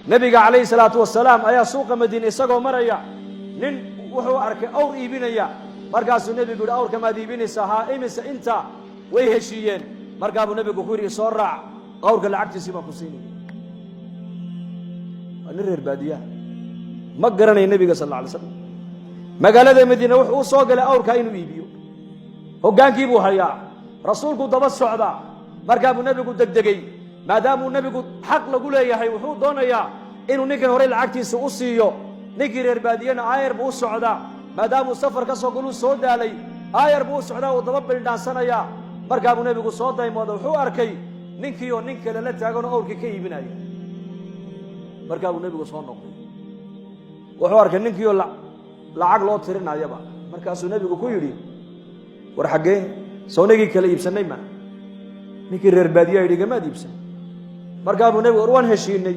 nabiga calayhi salaatu wasalaam ayaa suuqa madiina isagoo maraya nin wuxuu arkay awr iibinaya markaasuu nabigu yidhi awrka maad iibinaysaa haa imise inta way heshiiyeen markaabuu nabigu ku yidhi soo raac awrka lacagtiisii baan ku siinaya waa nin reer baadiyaha ma garanaya nabiga sal alla alay slam magaalada madiina wuxuu u soo galay awrkaa inuu iibiyo hoggaankii buu hayaa rasuulku daba socda markaabuu nabigu degdegay maadaamuu nabigu xaq lagu leeyahay wuxuu doonayaa inuu ninkan horey lacagtiisa u siiyo ninkii reer baadiyana aayar buu u socdaa maadaamuu safar ka soo galuu soo daalay aayar buu u socdaa uu daba bildhaansanayaa markaabuu nabigu soo daymooda wuxuu arkay ninkii oo nin kale la taaganoo awrkii ka iibinaya markaabuu nabigu soo noqday wuxuu arkay ninkii oo lacag loo tirinayaba markaasuu nabigu ku yidhi war xaggee soonagii kala iibsanay ma ninkii reer baadiyaa yidhi gamaad iibsan markaabuu nabigu war waan heshiinay